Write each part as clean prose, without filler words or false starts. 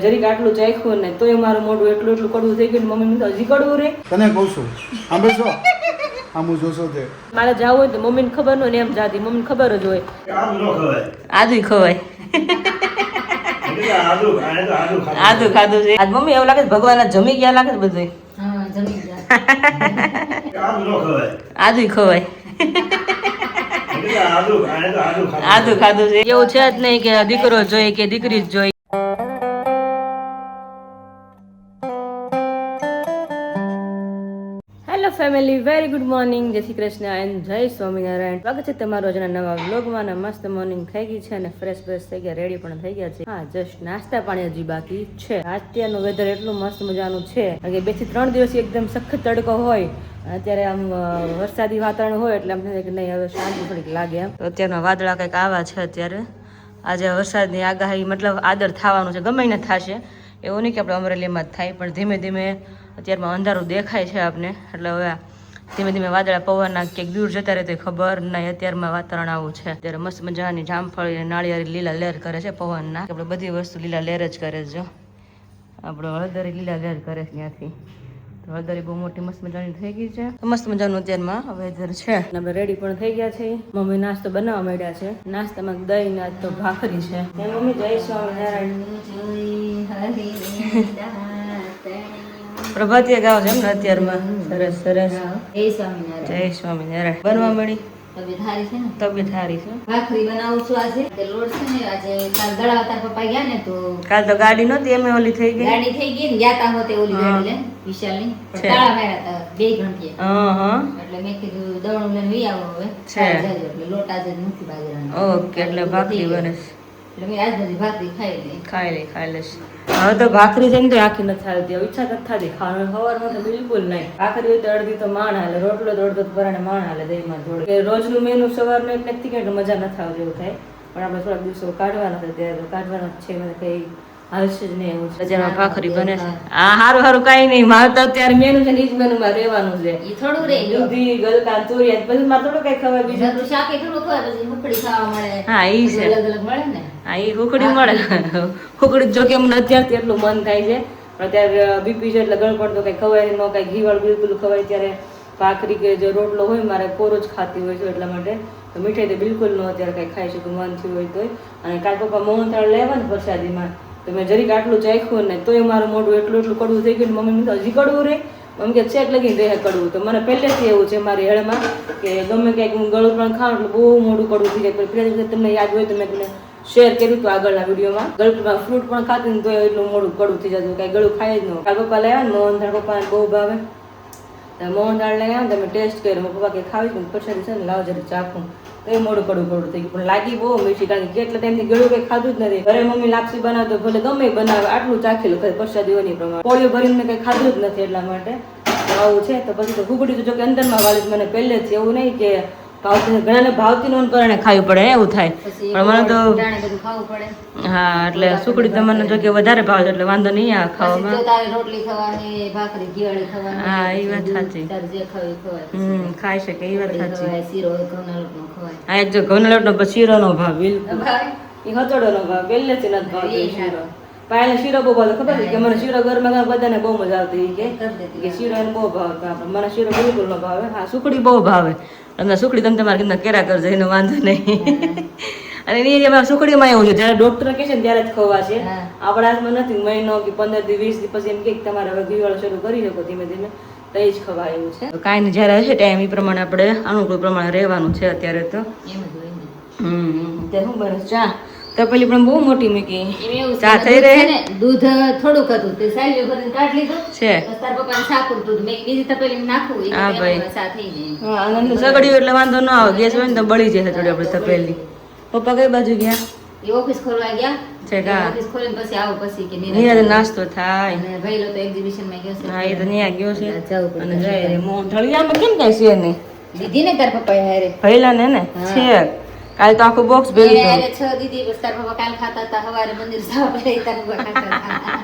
જરીક આટલું ચાખ્યું ને તોય મારું મોઢું એટલું કડવું થઈ ગયું. મમ્મી તો હજી કડવું રે. તને કહું છું સાંભળશો આમું જોશો તે મારે જવું હોય તો મમ્મીને ખબર ન હોય ને એમ જાતી. મમ્મીને ખબર જ હોય. આદુ ખવાય. આદુ ખાધું છે આજ મમ્મી. એવું લાગે ભગવાન જમી ગયા લાગે બધું. આદુ ખવાય. આદુ ખાધું છે. એવું છે જ નહીં કે દીકરો જોઈએ કે દીકરી જ જોઈએ. Hello family, very good morning. જય શ્રી કૃષ્ણ એન્ડ જય સ્વામિનારાયણ. સ્વાગત છે તમારો આજના નવા વ્લોગમાં. મસ્ત મોર્નિંગ થઈ ગઈ છે અને ફ્રેશ થઈ ગયા, રેડી પણ થઈ ગયા છે. હા, જસ્ટ નાસ્તા પાણી હજી બાકી છે. અત્યારનું વેધર એટલું મસ્ત મજાનું છે કે 2 થી 3 દિવસ એકદમ સખત તડકો હોય, અત્યારે આમ વરસાદી વાતાવરણ હોય એટલે એમ થાય કે નહીં હવે શાંતિ થોડીક લાગે એમ. તો અત્યારના વાદળા કંઈક આવા છે. અત્યારે આજે વરસાદની આગાહી મતલબ આદર થવાનું છે. ગમે ને થશે, એવું નહીં કે આપણે અમરેલીમાં જ થાય, પણ ધીમે ધીમે અત્યારમાં અંધારું દેખાય છે આપને. એટલે હવે ધીમે ધીમે વાદળા પવનના ક્યાંક દૂર જતા રહે તો ખબર નહીં. અત્યારમાં વાતાવરણ આવું છે. અત્યારે મસ્ત મજાની જામફળી નાળિયેરી લીલા લહેર કરે છે પવનના. આપણે બધી વસ્તુ લીલા લહેર જ કરે છે. જો આપણો હળદરી લીલા લહેર કરે છે ત્યાંથી. તો હળદરી બહુ મોટી મસ્ત મજાની થઈ ગઈ છે. મસ્ત મજાનું અત્યારમાં વેધર છે. આપણે રેડી પણ થઈ ગયા છે. મમ્મી નાસ્તો બનાવવા માંડ્યા છે. નાસ્તામાં દહીં ના તો ભાખરી છે. મમ્મી જય સ્વામિનારાયણ. પ્રભાતીય ગાવ છે એમ ને અત્યારમાં. સરસ સરસ. જય સ્વામિનારાયણ. બનવા મળી. તબિયત સારી છે. ભાખરી બનાવું છું આજે. લોટ છે ને આજે કાલ દળાવ તાર પપ્પા ગયા ને તો કાલ તો ગાડી નહોતી એમે ઓલી થઈ ગઈ. ગાડી થઈ ગઈ ને ગયા તા હોતે ઓલી ગાડી લે વિશાલની પણ તાળા માર્યા તા 2 ઘંટીએ. એટલે મેં કીધું દળું લઈને વી આવો હવે જાજો. એટલે લોટ આજે નથી બાજરાનો. ઓકે, એટલે ભાખરી બને છે. એટલે મેં આજ બધી ભાખરી ખાઈ લઈશ. હવે તો ભાખરી છે ને તો આખી નથી થતી. હવે ઈચ્છા નથી થતી ખાવાનું. સવારમાં તો બિલકુલ નહીં. ભાખરી હોય તો અડધી તો માણ હાલે, રોટલો તો અડધો પરાણે માણ હાલે દહીંમાં જોડે. કે રોજનું મેનુ સવારનું એક નથી કે મજા નથી આવતી એવું થાય. પણ આપણે થોડાક દિવસો કાઢવાના છે ત્યારે તો કાઢવાના જ છે. મને કઈ હાલશે જ નહીં એવું છે. જેમાં ભાખરી બને છે. હા, સારું કઈ નહીં. મારે તો અત્યારે મેનુ છે ને ઈ જ મેનુમાં રહેવાનું છે. ઈ થોડું રે દૂધી ગલકા તુરિયા પછી મારે થોડું કઈ ખવાય બીજું તો શાકે થોડું ખવાય પછી હુકડી ખાવા મળે. હા, ઈ છે. અલગ અલગ મળે ને. હા, એ હુકડી મળે. હુકડી જો કે અમને અત્યારથી એટલું મન થાય છે. પણ અત્યારે બીપી છે એટલે ગળપણ તો કઈ ખવાય ન, કઈ ઘીવાળું બિલકુલ ખવાય. ત્યારે ભાખરી કે જે રોટલો હોય મારે કોરો જ ખાતી હોય છે એટલા માટે. તો મીઠાઈ તો બિલકુલ ન અત્યારે કઈ ખાઈ શકું મન થયું હોય તોય. અને કાલ પપ્પા મોહનથાળ લેવા ને પ્રસાદીમાં તો મેં જરીક આટલું ચાખ્યું ને તોય મારું મોઢું એટલું કડવું થઈ ગયું. મમ્મી તો હજી કડવું રે. મમ્મી કે ચેક લગીને રહે કડવું. તો મને પહેલેથી એવું છે મારી હેળમાં કે ગમે ક્યાંક હું ગળું પણ ખાઉં એટલે બહુ મોઢું કડવું થઈ જાય. પહેલા તમને યાદ હોય તો મેં તમને શેર કર્યું હતું આગળના વિડીયોમાં. ગળપમાં ફ્રૂટ પણ ખાતી ને તો એટલું મોઢું કડવું થઈ જતું. કઈ ગળું ખાય જ ન. કાલ પપ્પા લાવ્યા ને મોહનથાળ, પપ્પાને બહુ ભાવે. મોહનથાળ લઈ આવ્યા ને તમે ટેસ્ટ કર્યો. પપ્પા કે ખાવી પણ પછી છે ને લાવ જરી ચાખું. તો એ મોઢું કડવું થઈ ગયું. પણ લાગી બહુ મીઠી, કારણ કે કેટલા ટાઈમથી ગળું કઈ ખાધું જ નથી. ઘરે મમ્મી લાપસી બનાવતો ભલે ગમે બનાવે આટલું ચાખેલું ખરે પ્રસાદીઓની પ્રમાણે. કોળીઓ ભરીને કઈ ખાધું જ નથી એટલા માટે આવું છે. તો પછી તો ઘૂગડી તો જો કે અંદરમાં વાળી મને પહેલેથી એવું નહીં કે ભાવતી. ઘણાને ભાવતી નો કારણે ખાવી પડે એવું થાય. પણ મને તો ખાવું પડે. હા, એટલે સુકડી તમને જો કે વધારે ભાવે એટલે વાંધો નહીં આ ખાવામાં. રોટલી ખાવાની, ભાખરી ઘીવાળી ખાવાની. હા, એ વાત સાચી. જે ખાવી ખવાય. ખાઈ શકે એ વાત સાચી. શીરો ઘઉંના લોટનો ખવાય. હા, એક જો ઘઉંના લોટનો પછી શીરોનો ભાવ બિલકુલ. એ હચોડોનો ભાવ પહેલેથી નથી ભાવતો શીરો. પાયલે શીરો બહુ ભાવતો. ખબર છે કે મને શીરો ગરમા ગરમ બધાને બહુ મજા આવતી કે શીરો એને બહુ ભાવતો. મને શીરો બિલકુલ ન ભાવે. હા, સુકડી બહુ ભાવે. તમને સુકડી તમે તમારે ઘરના કેરા કરજો, એનો વાંધો નહીં. અને એની સુકડીમાં એવું છે જયારે ડોક્ટર કહે છે ને ત્યારે જ ખવાશે. આપણા હાથમાં નથી. મહિનો કે 15 થી 20 દિવસ પછી એમ કે તમારે હવે ઘીવાળું શરૂ કરી શકો ધીમે ધીમે તો એ જ ખવાય એવું છે. કાંઈ નહીં, જયારે હશે ટાઈમ એ પ્રમાણે આપણે અનુકૂળ પ્રમાણે રહેવાનું છે. અત્યારે તો શું બને ચા તપેલી પણ બહુ મોટી મૂકી. ચા થઈ રહે ને. દૂધ થોડુંક હતું તે સાઈલ ભરીને કાઢી લીધું છે. તાર પપ્પાને શાક ઉડતું મેં બીજી તપેલી નાખું. હા ભાઈ, ચા થઈ જાય. હા, અને સગડ્યું એટલે વાંધો ન આવે. ગેસ હોય ને તો બળી જાય થોડી આપણે તપેલી. પપ્પા કઈ બાજુ ગયા? એ ઓફિસ ખોલવા ગયા છે કા? ઓફિસ ખોલીને પછી આવો પછી કે નિરાતે નાસ્તો થાય. અને ભાઈલો તો એક્ઝિબિશન માં ગયો છે. હા, એ તો ન્યા ગયો છે. જવું અને જાય રે મોહનથાળિયામાં કેમ કઈ છે નહીં દીદી ને તાર પપ્પા હારે ભઈલા ને છે. કાલ તો આખું બોક્સ ભેગું અરે 6 દીદી બસ તાર પપ્પા કાલ ખાતા હતા. સવારે મંદિર જવા પહેલા તાર પપ્પા ખાતા હતા.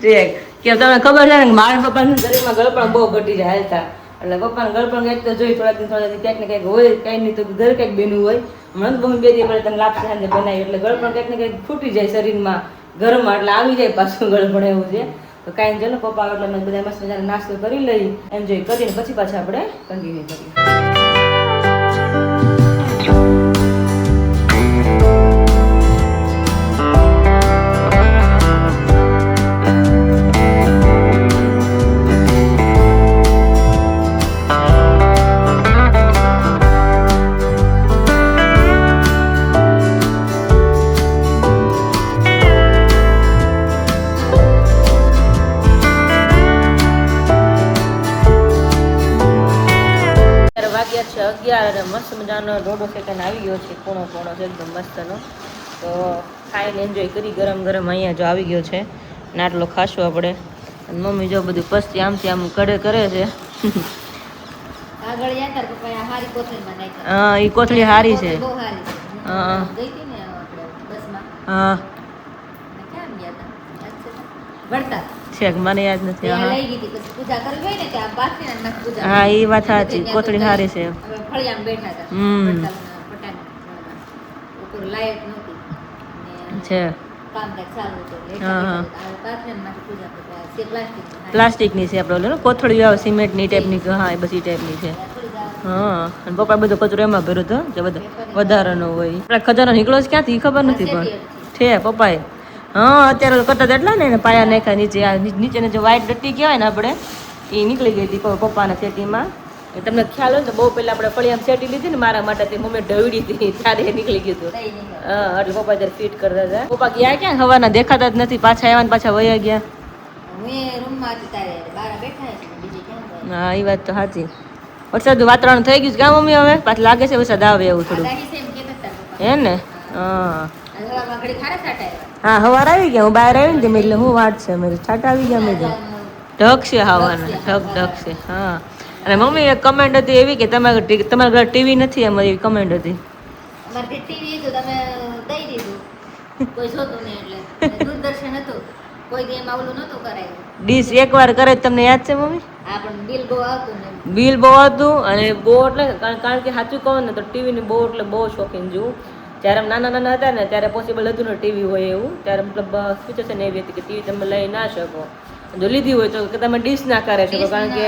ઠીક. કે તમને ખબર છે ને મારા પપ્પાના શરીરમાં ગળપણ બહુ ઘટી જાય હાલતા. એટલે પપ્પાને ગળપણ કંઈક તો જોઈ થોડા દિન ક્યાંક ને કંઈક હોય. કઈ નહીં તો ઘર કંઈક બેનું હોય. હમણાં તો 2 દી પહેલા તમે લાપસી સાંજે બનાવી એટલે ગળપણ કંઈક ને કંઈક ફૂટી જાય શરીરમાં. ઘરમાં એટલે આવી જાય પાછું ગળપણ એવું છે. તો કાંઈ ચાલો પપ્પા એટલે અમે બધા મસ્ત મજાનો નાસ્તો કરી લઈ, એન્જોય કરીને પછી પાછા આપણે કન્ટિન્યુ કરીએ. વાગ્યા છે 11 અને મસ્ત મજાનો ડોડો સેકન્ડ આવી ગયો છે, કોણો છે એકદમ મસ્તનો. તો ખાઈને એન્જોય કરી ગરમ ગરમ અહીંયા જો આવી ગયો છે ને આટલો ખાશું આપણે. અને મમ્મી જો બધું પસ્તી આમથી આમ કરે છે. આગળ જતા પપ્પાએ આ હારી કોથળીમાં નાખ્યા. હા એ કોથળી હારી છે. બહુ હારી છે. હા ગઈ હતી ને આપણે બસમાં. હા ક્યાં ગયા હતા? વળતા છેક મને યાદ નથી. ત્યાં હા લઈ ગઈ હતી. પછી પૂજા કરવી હોય ને ત્યાં બાકીના નાખ પૂજા. હા એ વાત સાચી, કોથળી હારી છે. હવે ફળિયામાં બેઠા હતા. હમ. વડતાલના પટાંગણમાં. ઉપર લાઈટ નહોતી ને છે કામકાજ ચાલુ હતું. હા, હા. બાકીનામાંથી પૂજા કરતા છે પ્લાસ્ટિક. પ્લાસ્ટિકની છે આપણે ઓલું કોથળી આવે સિમેન્ટની ટાઈપની, હા એ બધી ટાઈપની છે. હા અને પપ્પા બધો કચરો એમાં ભર્યો હતો જે બધો વધારાનો હોય. આપણે ખજાનો નીકળો છે ક્યાંથી ખબર નથી પણ છે પપ્પાએ. હા અત્યારે કરતા હતા એટલા ને એને પાયા નાખ્યા નીચે. આ નીચેને જે વ્હાઈટ ડટ્ટી કહેવાય ને આપણે એ નીકળી ગઈ હતી પપ્પાના સેટીમાં. તમને ખ્યાલ હોય ને તો બહુ પહેલા આપણે ફળિયામાં સેટી લીધી ને મારા માટે તે મમ્મી ઢવડી હતી ત્યારે એ નીકળી ગયું હતું. હા એટલે પપ્પા ત્યારે ફિટ કરતા હતા. પપ્પા ગયા ક્યાં હવાના દેખાતા જ નથી, પાછા આવ્યા ને પાછા વયા ગયા. હા એ વાત તો સાચી. વરસાદનું વાતાવરણ થઈ ગયું ક્યાં મમ્મી? હવે પાછું લાગે છે વરસાદ આવે એવું થોડું હે ને? હા હા હવાર આવી ગયા, હું બહાર આવી ને એટલે હું વાત છે મેં છાટ આવી ગયા. મેં ઢક છે હવાના, ઢક છે. હા અને મમ્મી એક કમેન્ટ હતી એવી કે તમારા ઘર ટીવી નથી, એમ એવી કમેન્ટ હતી. ડીશ એકવાર કરે તમને યાદ છે મમ્મી? બિલ બહુ હતું અને બહુ એટલે કારણ કે સાચું કહું ને તો ટીવીની બહુ એટલે બહુ શોખીન જોઉં. જ્યારે અમે નાના હતા ને ત્યારે પોસિબલ હતું ને ટીવી હોય એવું, ત્યારે મતલબ સિચ્યુએશન એવી હતી કે ટીવી તમે લઈ ના શકો. જો લીધી હોય તો કે તમે ડીશ ના કરે શકો કારણ કે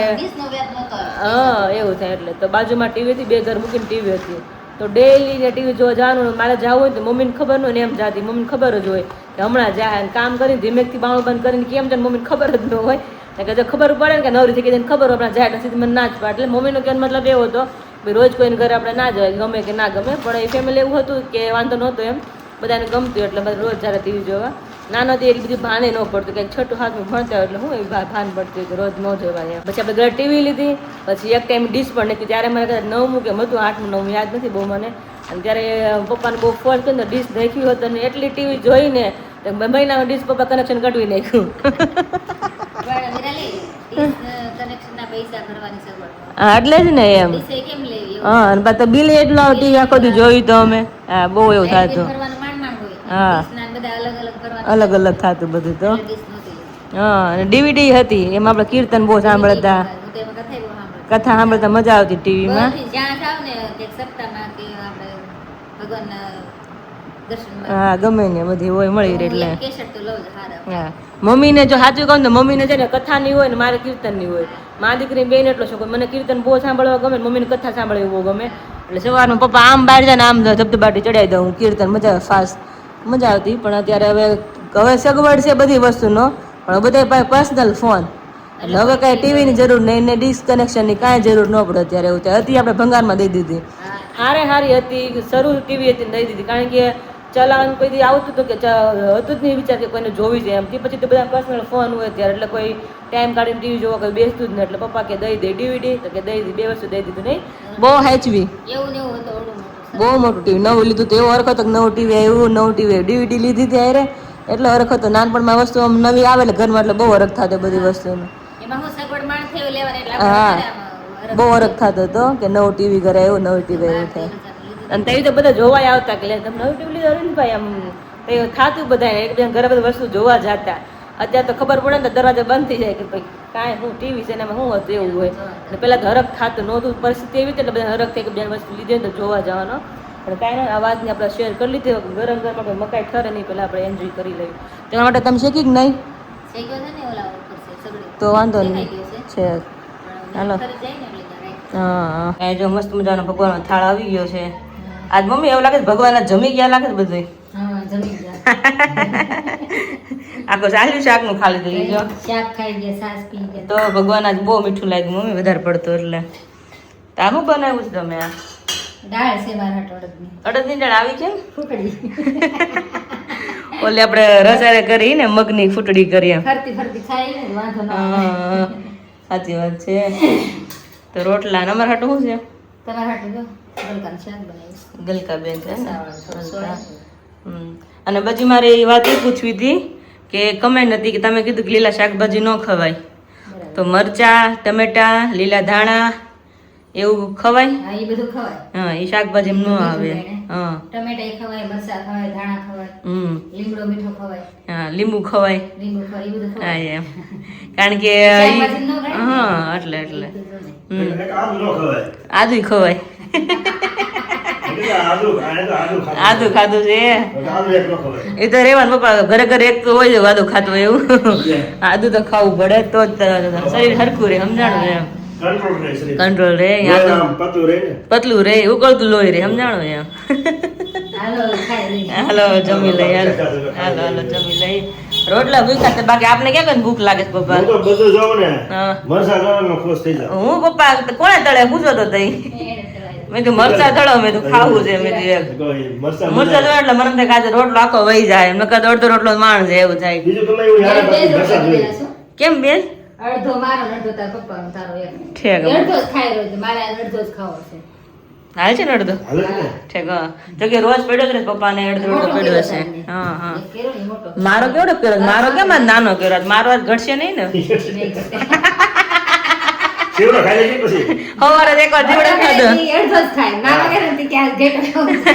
હા એવું થાય. એટલે તો બાજુમાં ટીવી હતી, 2 ઘર મૂકીને ટીવી હતી. તો ડેઈલી ને ટીવી જોવા જવાનું. મારે જવું હોય તો મમ્મીને ખબર ન હોય ને એમ જાતી. મમ્મીને ખબર જ હોય કે હમણાં જાય કામ કરીને ધીમેકથી બાણું બંધ કરીને કેમ જાય મમ્મીને ખબર જ ન હોય. કે જો ખબર પડે ને કે નવરી થઈ ગઈ ખબર હોય આપણે જાય એટલે સીધી મને ના જ પાડે. એટલે મમ્મીનો કહેવાનો મતલબ એવો હતો કે રોજ કોઈને ઘરે આપણે ના જવાય, ગમે કે ના ગમે. પણ એ ફેમિલી એવું હતું કે વાંધો નહોતો એમ, બધાને ગમતું એટલે બધા રોજ જ્યારે ટીવી જોવા. નાના તો એટલી બધી ભાને ન પડતું કે 6ઠું 7મું ભણતા હોય એટલે હું એવી ભાન પડતી હોય કે રોજ ન જોવાય. પછી આપણે ઘરે ટીવી લીધી, પછી એક ટાઈમ ડીશ પણ નથી. ત્યારે મને કદાચ 9મું કે હતું 8મું 9મું યાદ નથી બહુ મને. અને ત્યારે પપ્પાને બહુ ફોર્સ કર્યો ને ડીશ નાખ્યું હતું અને એટલી ટીવી જોઈને મહિનામાં ડીશ પપ્પા કનેક્શન કઢવી નાખ્યું. હા એટલે જ ને એમ. હા અને પાછું બિલ એટલું આવતી આખો દી જોયું તો અમે. હા બહુ એવું થતું. હા અલગ અલગ થતું બધું તો. હા અને ડીવીડી હતી એમાં આપણે કીર્તન બહુ સાંભળતા, કથા સાંભળતા મજા આવતી ટીવીમાં. હા ગમે ને બધી હોય મળી રહે એટલે. હા મમ્મીને જો સાચું કહું ને મમ્મીને છે ને કથાની હોય ને મારે કીર્તનની હોય. મારી દીકરી બેન એટલો શોખ, મને કીર્તન બહુ સાંભળવા ગમે, મમ્મીને કથા સાંભળવી બહુ ગમે. એટલે સવારમાં પપ્પા આમ બહાર જાય ને આમ ધબધબાટી ચડાવી દઉં કીર્તન, મજા ફાસ્ટ મજા આવતી. પણ અત્યારે હવે સગવડ છે બધી વસ્તુનો, પણ બધા પાસે પર્સનલ ફોન એટલે હવે કાંઈ ટીવીની જરૂર નહીં ને ડીશ કનેક્શનની કાંઈ જરૂર ન પડે. અત્યારે એવું થાય હતી આપણે ભંગારમાં દઈ દીધી. હારી હતી શરૂ ટીવી હતી દઈ દીધી કારણ કે ચલાવવાનું કોઈ દી આવતું હતું કે હતું જ નહીં વિચાર કે કોઈને જોવી છે એમ. પછી તો બધા પર્સનલ ફોન હોય ત્યારે એટલે કોઈ ટાઈમ કાઢીને ટીવી જોવા કોઈ બેસતું જ નહીં. એટલે પપ્પા કે દઈ દે ડીવીડી તો કે દઈ દી, 2 વર્ષ દઈ દીધું. નહીં બહુ હેચવી બહુ મોટું ટીવી નવું લીધું તો એવો હરખ હતો નવું ટીવી આવ્યું, નવું ટીવી ડીવીડી લીધી હતી અરે એટલો હરખ હતો. નાનપણમાં વસ્તુ આમ નવી આવે એટલે ઘરમાં એટલે બહુ હરખ થતો બધી વસ્તુનો. હા બહુ હરખ થતો હતો કે નવું ટીવી ઘરે આવ્યું, નવું ટીવી આવ્યું થાય. અને ત્યાં તો બધા જોવાય આવતા કે તમે નવું ટીવી લીધું ને ભાઈ આમ થતું બધા એકબીજા ઘરે બધી વસ્તુ જોવા જતા. અત્યારે તો ખબર પડે ને તો દરવાજા બંધ થઈ જાય કે ભાઈ કાંઈ શું ટીવી છે ને એમાં શું હતું એવું હોય. અને પહેલાં તો હરખ થતું નહોતું, પરિસ્થિતિ એવી એટલે બધા હરખ થઈ કે બીજા વસ્તુ લીધી ને તો જોવા જવાનો. પણ કાંઈ નહીં, આ વાતની આપણે શેર કરી લીધી. ગરમ ગરમ આપણે મકાઈ ઠરે નહીં પહેલાં આપણે એન્જોય કરી લઈએ. તેના માટે તમે શેકી કે નહીં? શેક્યો છે ને ઓલા ઉપર છે સગડી. તો વાંધો નહીં દેખાઈ ગયો છે. હાલો. પણ ખરી જાય ને એટલે ત્યારે. હા કાંઈ જો મસ્ત મજાનો ભગવાનનો થાળ આવી ગયો છે. આજ મમ્મી એવું લાગે છે ભગવાન આજ જમી ગયા લાગે છે બધું. હા જમી ગયા. આખો ચાલ્યું શાકનું ખાલી થઈ ગયો. શાક ખાઈ ગયા, છાશ પી ગયા. તો ભગવાન આજ બહુ મીઠું લાગ્યું મમ્મી, વધારે પડતું એટલે. તો આ શું બનાવ્યું છે તમે? આ દાળ છે મારા હાટુ અડદની. અડદની દાળ આવી છે? ફૂકડી. ઓલે આપણે રસારે કરી ને મગની ફૂટડી કરીએ. ફરતી ફરતી ખાઈ ને વાંધો ના આવે. હા સાચી વાત છે. તો રોટલા ને અમારા હાટું શું છે? તમારા હાટુ જો ગલકાનું શાક બનાવ્યું. ગલકા બેન છે ને? સોળા. અને પછી મારે એ વાત એ પૂછવી હતી કે કમેન્ટ હતી કે તમે કીધું કે લીલા શાકભાજી ન ખવાય, તો મરચા, ટમેટા, લીલા ધાણા એવું ખવાય? હા એ બધું ખવાય. હા એ શાકભાજી એમ ન આવે. હા ટમેટા ખવાય, મરચાં ખવાય, ધાણા ખવાય, લીમડો મીઠો ખવાય, હા લીંબુ ખવાય. લીંબુ ખવાય, એ બધું હા ખવાય. એમ કારણ કે શાકભાજી ન ગણાય ને? હા એટલે એટલે આદુ ન ખવાય. આદુ ખવાય. આદુ ખાધું છે આદુ એક ન ખવાય. એ તો રેવાનું પપ્પા, ઘરે ઘરે એક તો હોય છે આદુ ખાતું હોય એવું. આદુ તો ખાવું પડે તો જ શરીર હરખું રહે, સમજાણું એમ. કંટ્રોલ રહે શરીર. કંટ્રોલ રહે. પતું રહે ને. પતલું રહે, ઉકળતું લોહી રહે, સમજાણું એમ. હાલો ખાઈ લઈએ. હાલો જમી લઈ. હાલો હાલો જમી લઈ. રોટલા ભૂખ્યા છે, બાકી આપને ક્યાં કઈ ભૂખ લાગે છે પપ્પા? હું તો બધું જોઉં ને હા. મરસા ખાવાનું ખુશ થઈ જાઉં. હું પપ્પા કોણે તળે પૂછો તો તઈ મેં તો મરચા તળો, મેં તો ખાવું છે. મેં મરસા મરચા તળો એટલે મને એમ થાય કે આજે રોટલો આખો વહી જાય, એમ નકર અડધો રોટલો માણ જાય એવું થાય. બીજું તમે એવું યાર બે જ મરસા રોટલા જોઈએ. બનાવશું. કેમ બેન? અડધો મારો ને અડધો તાર પપ્પાનો, તારો એક. ઠેક. અડધો જ ખાઈ રહ્યો છે, મારે આજ અડધો જ ખાવો છે. હાલ છે ને અડધો? હાલે છે ને? ઠેક. હા તો કે રોજ પડ્યો છે ને પપ્પાને અડધો રોટલો મોટો પડ્યો કર્યો છે. છે. હા હા. એક કેરો ને મોટો. મારો કેવડો કર્યો? મારો કેમ આજ નાનો કર્યો? મારો આજ ઘટશે નહીં ને? સેવડો ખાઈ લેજે પછી. સવારે એક વાર જીવડે ખાધો અડધો જ ખાય. મારો કેરો ને કે આજ ઘેટો ખાવું છે.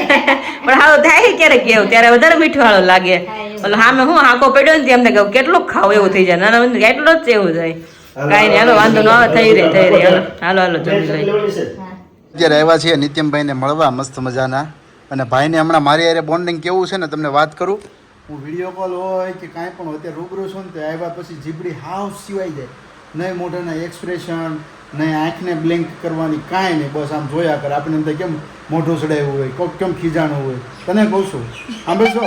પણ હાવ થાય ક્યારેક કેવું, ત્યારે વધારે મીઠું વાળો લાગે. ઓલો સામે હું હાંકો પડ્યો ને એમ થાય કે કેટલું ખાવ એવું થઈ જાય. નાના બંધ એટલો જ છે એવું થાય. કાંઈ નહીં, હાલો વાંધો ન આવે. થઈ રહે. હાલો હાલો હાલો જમી લઈ. લેવાની છે. હા. અત્યારે આવ્યા છીએ નિત્યમભાઈને મળવા મસ્ત મજાના, અને ભાઈને હમણાં મારી હારે બોન્ડિંગ કેવું છે ને તમને વાત કરું. હું વિડીયો કોલ હોય કે કાંઈ પણ હોય ત્યારે રૂબરૂ છું ને તે આવ્યા પછી જીબડી હાવ સિવાય જાય. નહીં મોઢાના એક્સપ્રેશન, નહીં આંખને બ્લિંક કરવાની કાંઈ નહીં, બસ આમ જોયા કરે. આપણે એમ થાય કેમ મોઢું ચડાવ્યું હોય, કોક કેમ ખીજાણું હોય. તને કહું છું સાંભળશો,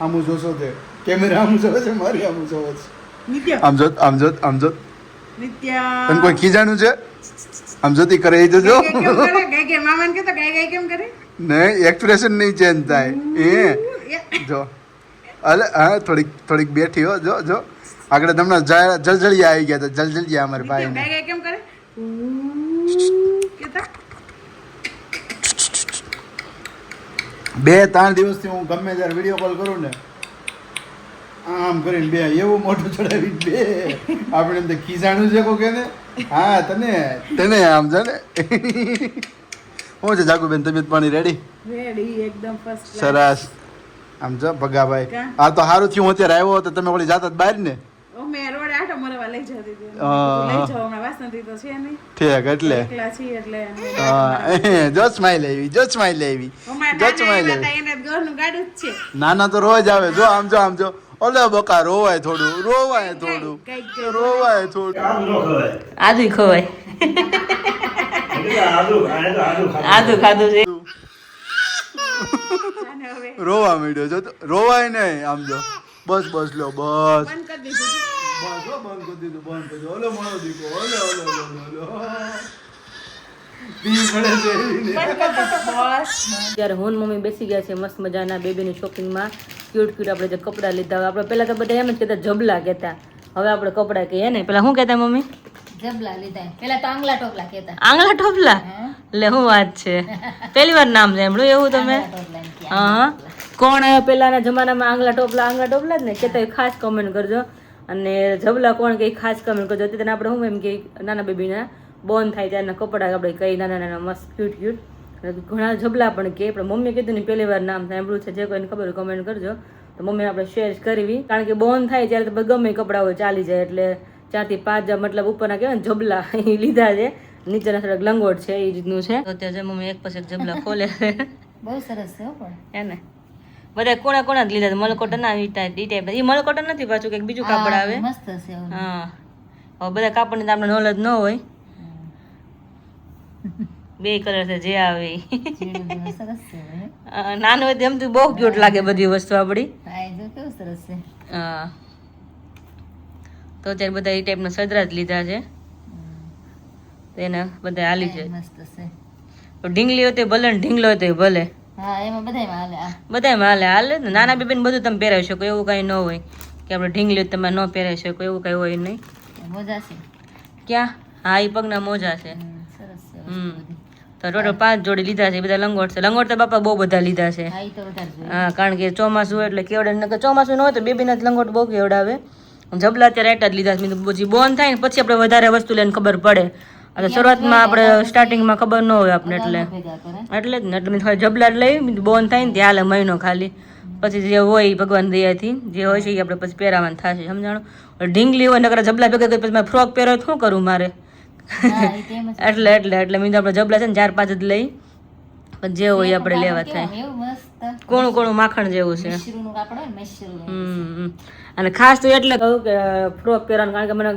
આમું જોશો તે કેમેરા આમ જોવે છે, મારી આમ જોવે છે. આમ જોત આમ જોત આમ જોત. તને કોઈ ખીજાણું છે? આમ જોતી કરે એ જોજો. નહીં એક્સપ્રેશન નહીં ચેન્જ થાય એ જો. અલે હા થોડીક બેઠી હો. જો જો આગળ તમને જળજળિયા આવી ગયા હતા. જળજળિયા અમારે ભાઈ કેમ કરે? 2-3 દિવસથી હું ગમે ત્યારે વિડીયો કોલ કરું ને આમ કરીને બે એવું મોઢું ચડાવી બે આપણે એમ તો ખીજાણું છે કોઈ ને. હા તને આમ છે ને. શું છે જાગુબેન, તબિયત પાણી રેડી? રેડી એકદમ ફર્સ્ટ સરસ. આમ જો ભગાભાઈ, આ તો સારું થયું હું અત્યારે આવ્યો તો તમે ઓલી જાતા બહાર ને. ઓ મે રોડ આટો મરવા લઈ જતી હતી. હા. લઈ જાવ હમણાં વાસંતી તો છે નહીં. ઠીક એટલે એકલા છીએ એટલે હા જો સ્માઈલ આવી, જો સ્માઈલ આવી, અમારા જો નાના સ્માઈલ એવા આવી. હતા, એને ઘરનું ગાડું જ છે. નાના તો રોજ આવે. જો આમ જો આમ જો. ઓલે બકા રોવાય થોડું, રોવાય થોડું, રોવાય થોડું. આમ ન ખવાય. આદુ ખવાય. એટલે આદુ ખાધું. આદુ ખાધું છે. અને હવે રોવા માંડ્યો. જો તો રોવાય નહીં. આમ જો બસ બસ લો બસ. બંધ કરી દીધું. બસ હો, બંધ કરી દીધું, બંધ કરી દીધું. ઓલો મારો દીકરો, ઓલો પી પડે છે એવીને. બસ ત્યારે હું ને મમ્મી બેસી ગયા છે મસ્ત મજાના બેબીની શોપિંગમાં. ક્યુટ ક્યુટ આપણે જે કપડાં લીધા. આપણે પહેલા તો બધા એમ જ કહેતા જબલા કહેતા, હવે આપણે કપડાં કહીએ ને. પેલા શું કહેતા મમ્મી? જબલા લીધા. પેલા તો આંગલા ટોપલા કહેતા. આંગળા ટોપલા? એટલે શું વાત છે, પહેલી વાર નામ સાંભળ્યું એવું તમે? આંગલા ટોપલા એમ કહે. હા. કોણ પહેલાના જમાનામાં આંગળા ટોપલા જ ને કહેતા હોય, ખાસ કમેન્ટ કરજો. અને જબલા કોણ કે ખાસ કમેન્ટ કરજો. અત્યારે આપણે શું એમ કે નાના બેબીના બોન થાય ત્યારના કપડાં આપણે કઈ નાના નાના મસ્ત ક્યુટ ક્યુટ. ઘણા જબલા પણ કે પણ મમ્મીએ કીધું ને પહેલી વાર નામ સાંભળ્યું છે. જે કોઈને ખબર હોય કમેન્ટ કરજો. તો મમ્મીને આપણે શેર કરવી, કારણ કે બોન થાય ત્યારે તો ગમે કપડાં હોય ચાલી જાય. એટલે 4 થી 5 મતલબ ઉપરના કહેવાય ને જબલા એ લીધા છે. નીચેના થોડાક લંગોટ છે એ રીતનું છે. તો અત્યારે મમ્મી એક પછી એક જબલા ખોલે છે. બહુ સરસ છે હો પણ હે ને બધા કોણા કોણા જ લીધા મલકોટન ના ઈ ટાઈપ ઈ મલકોટન નથી પાછું કંઈક બીજું કાપડ આવે મસ્ત છે ઓલું. હા હવે બધા કાપડની તો આપણે નોલેજ ન હોય બે કલર છે જે આવે ઈ. ઝીણું ઝીણું સરસ છે હે. નાનું હોય તો એમ તો બહુ ક્યુટ લાગે બધી વસ્તુ આપણી હા એ જો કેવું સરસ છે. હા તો અત્યારે બધા એ ટાઈપના સદરા જ લીધા છે તો એને બધા હાલી જાય મસ્ત છે. તો ઢીંગલી હોય તો ભલે ને ઢીંગલો હોય તો ભલે હા એમાં બધાયમાં હાલે આ. બધામાં હાલે હાલે ને નાના બેબીને બધું તમે પહેરાવી શકો એવું કાંઈ ન હોય કે આપણે ઢીંગલી હોય તો તમે ન પહેરાવી શકો એવું કાંઈ હોય નહીં મોજા છે. ક્યાં હા એ પગના મોજા છે સરસ છે હમ તો ટોટલ 5 જોડી લીધા છે બધા લંગોટ છે લંગોટ તો બાપા બહુ બધા લીધા છે હા ઈ તો વધારે જોઈએ. હા કારણ કે ચોમાસું હોય એટલે કેવડે નકર ચોમાસું ન હોય તો બેબીના જ લંગોટ બહુ કેવડાવે જબલા અત્યારે એટલા જ લીધા છે મેં પછી બોન થાય ને પછી આપણે વધારે વસ્તુ લઈને ખબર પડે એટલે શરૂઆતમાં આપણે સ્ટાર્ટિંગમાં ખબર ન હોય આપણે એટલે ભેગા કરે. એટલે જ ને એટલે મેં થોડા જબલા જ લઈ બોન થાય ને ત્યાં હાલે મહિનો ખાલી પછી જે હોય ઈ ભગવાન દયાથી જે હોય છે એ આપણે પછી પહેરાવાનું થશે સમજાણું ઢીંગલી હોય નકર જબલા ભેગા કરી પછી મારે ફ્રોક પહેરો તો શું કરું મારે હા ઈ તેમ જ. એટલે મેં તો આપણે જબલા છે ને 4-5 જ લઈ પછી જે હોય એ આપણે લેવા થાય કેવું એવું મસ્ત કોણું કોણું માખણ જેવું છે મિશ્રુનું કાપડ હોય ને મિશ્રુનું. હમ. અને ખાસ તો એટલે કહું કે ફ્રોક પહેરવાનું કારણ કે મને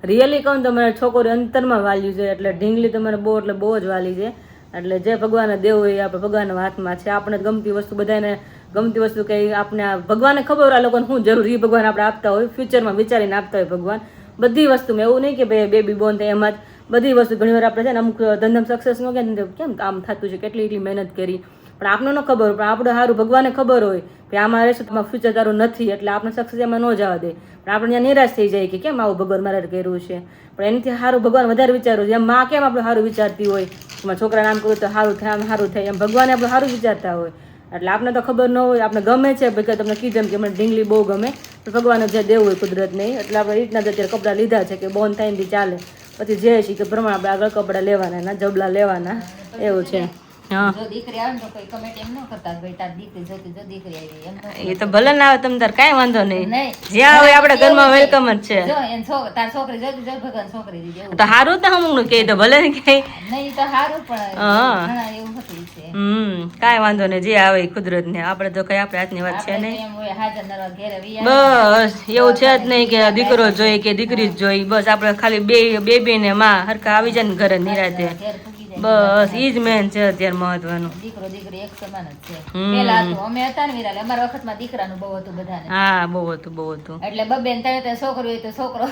રિયલી કહું તો મને છોકરી અંતરમાં વાલ્યું છે એટલે ઢીંગલી તો મને બહુ એટલે બહુ જ વાલી છે એટલે જે ભગવાને દેવું એ આપણે ભગવાનના હાથમાં છે આપણે ગમતી વસ્તુ બધાને ગમતી વસ્તુ કંઈ આપણે ભગવાનને ખબર હોય આ લોકોને શું જરૂર એ ભગવાન આપણે આપતા હોય ફ્યુચરમાં વિચારીને આપતા હોય ભગવાન બધી વસ્તુમાં એવું નહીં કે ભાઈ બેબી બોન થાય એમાં જ બધી વસ્તુ ઘણી વાર આપણે છે ને અમુક ધંધામાં સક્સેસ ન કે કેમ આમ થતું છે કેટલી એટલી મહેનત કરી પણ આપણે ન ખબર હોય પણ આપણે સારું ભગવાનને ખબર હોય કે આમાં રહેશે તમારું ફ્યુચર તારું નથી એટલે આપણે સક્સેસ એમાં ન જવા દે પણ આપણે ત્યાં નિરાશ થઈ જાય કે કેમ આવું ભગવાન મારે કર્યું છે પણ એનાથી સારું ભગવાન વધારે વિચાર્યું છે એમ માં કેમ આપણે સારું વિચારતી હોય એમાં છોકરા નામ કહ્યું તો સારું થાય આમ સારું થાય એમ ભગવાને આપણે સારું વિચારતા હોય એટલે આપણે તો ખબર ન હોય આપણે ગમે છે ભાઈ કે તમને કીધું કે મને ઢીંગલી બહુ ગમે તો ભગવાને જે દેવું હોય કુદરત નહીં એટલે આપણે એ રીતના જ અત્યારે કપડાં લીધા છે કે બોન થાય ને ચાલે પછી જે છે કે પ્રમાણે આપણે આગળ કપડાં લેવાના એના જબલા લેવાના એવું છે હા જો દીકરી આવે ને તો કોઈ કમેન્ટ એમ ન કરતા કે ભાઈ તાર દીકરી જોતી જો દીકરી આવી એમ ન એ તો ભલે ના આવે તમ તાર કાંઈ વાંધો નહીં નહીં. જ્યાં આવે આપણે ઘરમાં વેલકમ જ છે જો એન તાર છોકરી જોતી જો ભગવાન છોકરી દીધી એવું. તો સારું તો અમુક કે તો ભલે ને કઈ નહીં ઈ તો સારું પણ હા. ઘણા એવું હતું છે. કાંઈ વાંધો નહીં જે આવે કુદરત ને આપણે તો કઈ આપણે હાથની વાત છે આપણે નહીં એમ હોય હાજર નરવા ઘેરે વી આવે. બસ એવું છે જ નહીં કે દીકરો જોઈ કે દીકરી જ જોઈ બસ આપણે ખાલી બેબી ને માં હરખા આવી જાય ને ઘરે નિરાતે ઘેર પૂગી જાય. બસ ઈ જ મેન છે અત્યારે મહત્વનું દીકરો દીકરી એક સમાન જ છે. પેલા હતું અમે હતા ને વિરાલે અમારા વખતમાં દીકરાનું બહુ હતું બધાને હા બહુ હતું એટલે બબે ને ત્રણ છોકરી હોય તો છોકરો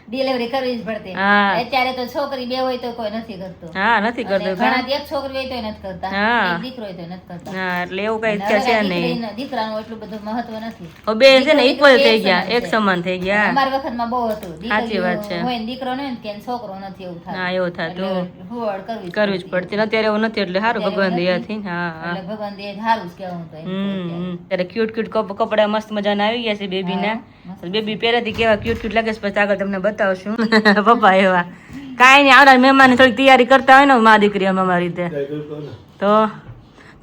ડિલિવરી કરવી જ પડતી. હા. અત્યારે તો છોકરી બે હોય તો કોઈ નથી કરતું. હા નથી અને કરતો ઘણા એક છોકરી હોય તો નથી કરતા હા. એક દીકરો હોય તો નથી કરતા. હા એટલે એવું કઈ અને છે હવે નહીં દીકરીને- દીકરાનું એટલું બધું મહત્વ નથી. હવે બે છે ને દીકરો ઇક્વલ દીકરી થઈ ગયા સમાન એક છે. સમાન થઈ ગયા અમારા વખતમાં બહુ હતું. સાચી વાત છે. દીકરી હોય ને દીકરો ન હોય ને કે એને છોકરો નથી એવું થાય. હા એવું થતું એટલે હુવાડ કરવી જ પડતી ને અત્યારે એવું નથી એટલે સારું ભગવાન દયાથી હા હા એટલે ભગવાન દે સારું જ કહેવું તો એમ તો અત્યારે. ત્યારે ક્યુટ ક્યુટ કપડા મસ્ત મજાના આવી ગયા છે બેબીના બેબી પહેરેથી કેવા ક્યુટ ક્યુટ લાગે છે પછી આગળ તમને બતાવશું પપ્પા એવા કાંઈ નહીં આવનાર મહેમાન થોડીક તૈયારી કરતા હોય ને મા દીકરી અમે અમારી રીતે તો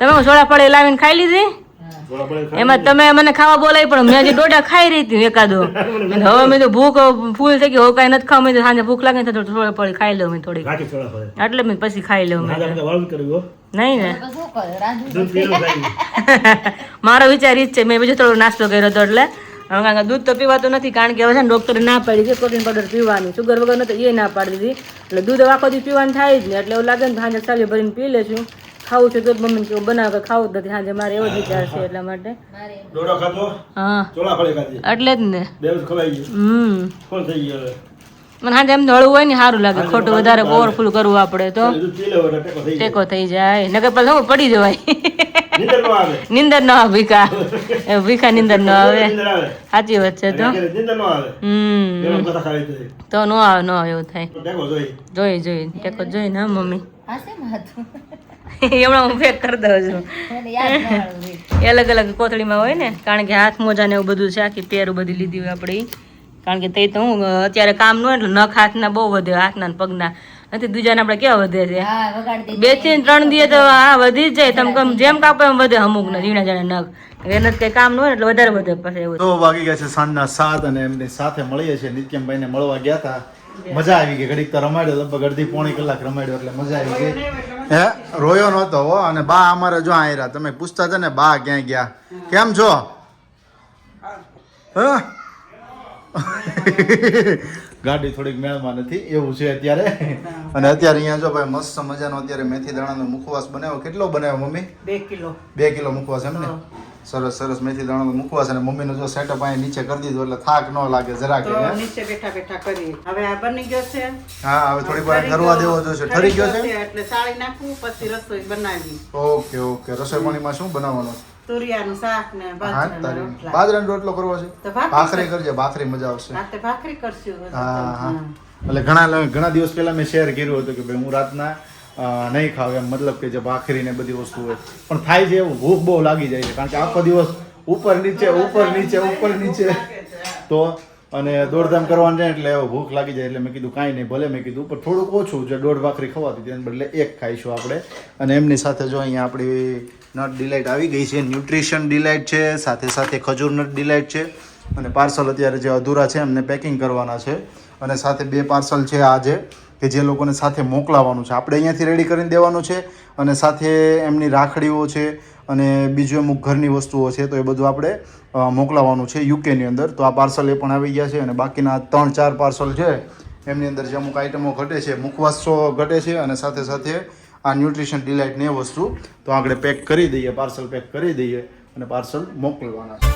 તમે હું સોડા પડે લાવીને ખાઈ લીધી એમાં તમે મને ખાવા બોલાવી પણ મેં હજી ડોડા ખાઈ રહી હતી એકાદો અને હવે મેં તો ભૂખ ફૂલ થઈ ગઈ હવે કાંઈ નથી ખાવા મેં તો સાંજે ભૂખ લાગે ને તો થોડી પડી ખાઈ લઉં મેં થોડીક એટલે મેં પછી ખાઈ લઉં મેં નહીં ને તો શું કરે રાંધવું મારો વિચાર ઈ જ છે મેં બીજો થોડો નાસ્તો કર્યો હતો એટલે હવે કારણ કે દૂધ તો પીવાતું નથી કારણ કે હવે છે ને ડૉક્ટરે ના પાડી છે પ્રોટીન પાવડર પીવાનું સુગર વગર નતો એ ના પાડી દીધી એટલે દૂધ આખો દી પીવાનું થાય જ ને એટલે એવું લાગે ને સાંજે ચાલી ભરીને પી લેશું ખાવું છે તો મમ્મી કેવું બનાવે ખાવું જ નથી સાંજે મારે એવો જ વિચાર છે એટલા માટે દોડો ખાધો હા ચોળા ફળે ખાધી એટલે જ ને બે ખવાઈ ગયું ફોન થઈ ગયો હવે મને સાંજે એમ હળવું હોય ને સારું લાગે ખોટું વધારે ઓવરફુલ કરવું આપણે તો દૂધ પી લેવો એટલે ટેકો થઈ જાય ટેકો થઈ જાય નકર પછી શું પડી જવાય નીંદર ન આવે નીંદર ન આવે ભીખા નીંદર ન આવે નીંદર આવે સાચી વાત છે તો નીંદર ન આવે ગરમ કથા ખાવી તો નો આવે એવું થાય તો ટેકો જોઈ જોઈ ટેકો જોઈ ને મમ્મી આ શેમાં હતું? હમણાં હું પેક કરી દઉં છું મને યાદ ન આવ્યું ઈ. એ અલગ અલગ કોથળીમાં હોય ને કારણ કે હાથ મોજા ને એવું બધું છે આખી પેરું બધી લીધી હોય આપણે ઈ. કારણ કે તે તો હું અત્યારે કામ ન હોય એટલે નખ હાથના બહુ વધે હાથના ને પગના નથી દૂજાને આપણે કેવા વધે છે હા વગાડી 2 થી 3 દિવસ તો હા વધી જ જાય તમે કમ જેમ કાપો એમ વધે અમુક ને ઝીણા ઝીણા નખ એને કઈ કામ ન હોય ને એટલે વધારે વધે પછી એવું તો વાગી ગયા છે સાંજના 7 અને એમની સાથે મળીએ છીએ નિત્યમભાઈ ને મળવા ગયા હતા મજા આવી ગઈ ઘડીક તો રમાડ્યો લગભગ અડધી પોણી કલાક રમાડ્યો એટલે મજા આવી ગઈ હે રોયો નહોતો હો. અને બા અમારે જો આયરા તમે પૂછતા હતા ને બા ક્યાં ગયા કેમ છો હા? ગાડી થોડીક મેળમાં નથી એવું છે અત્યારે. અને અત્યારે અહીંયા જો ભાઈ મસ્ત મજાનો અત્યારે મેથી દાણાનો મુખવાસ બનાવ્યો. કેટલો બનાવ્યો મમ્મી? 2 કિલો 2 કિલો મુખવાસ એમ ને? સરસ સરસ મેથી દાણાનો મુખવાસ. અને મમ્મીનો જો સેટઅપ અહીંયા નીચે કરી દીધો એટલે થાક ન લાગે જરાક. તો નીચે બેઠા બેઠા કરી હવે આ બની ગયો છે. હા હવે થોડીક વાર ઠરવા દેવો જોઈશે. ઠરી ગયો છે એટલે સાળી નાખવું પછી રસોઈ બનાવી. Okay okay. રસોઈ પાણીમાં શું બનાવવાનું? તુરિયાનું શાક ને બાજરાના રોટલા. બાજરાનો રોટલો કરવો છે? તો ભાખરી ભાખરી કરજે ભાખરી મજા આવશે. રાતે ભાખરી કરશું. હા હા. એટલે ઘણા દિવસ પહેલા મેં શેર કર્યું હતું કે ભાઈ હું રાતના નહીં ખાવ એમ મતલબ કે જે ભાખરી ને બધી વસ્તુ હોય પણ થાય છે એવું ભૂખ બહુ લાગી જાય છે કારણ કે આખો દિવસ ઉપર નીચે તો અને દોડધામ કરવાનું છે એટલે ભૂખ લાગી જાય એટલે મેં કીધું કાંઈ નહીં ભલે મેં કીધું પણ થોડુંક ઓછું જે 1.5 ભાખરી ખવાતી તેને બદલે 1 ખાઈશું આપણે. અને એમની સાથે જો અહીંયા આપણી નટ ડિલાઇટ આવી ગઈ છે, ન્યુટ્રિશન ડિલાઇટ છે, સાથે સાથે ખજૂર નટ ડિલાઇટ છે. અને પાર્સલ અત્યારે જે અધૂરા છે એમને પેકિંગ કરવાના છે. અને સાથે 2 પાર્સલ છે આજે કે જે લોકોને સાથે મોકલાવાનું છે. આપણે અહીંયાથી રેડી કરીને દેવાનું છે અને સાથે એમની રાખડીઓ છે અને બીજું અમુક ઘરની વસ્તુઓ છે તો એ બધું આપણે મોકલાવાનું છે યુકેની અંદર. તો આ પાર્સલ એ પણ આવી ગયા છે. અને બાકીના 3-4 પાર્સલ છે એમની અંદર જે અમુક આઈટમો ઘટે છે મુખવાસો ઘટે છે અને સાથે સાથે આ ન્યુટ્રિશન ડિલાઇટની એ વસ્તુ તો આગળ પેક કરી દઈએ, પાર્સલ પેક કરી દઈએ અને પાર્સલ મોકલવાના છે.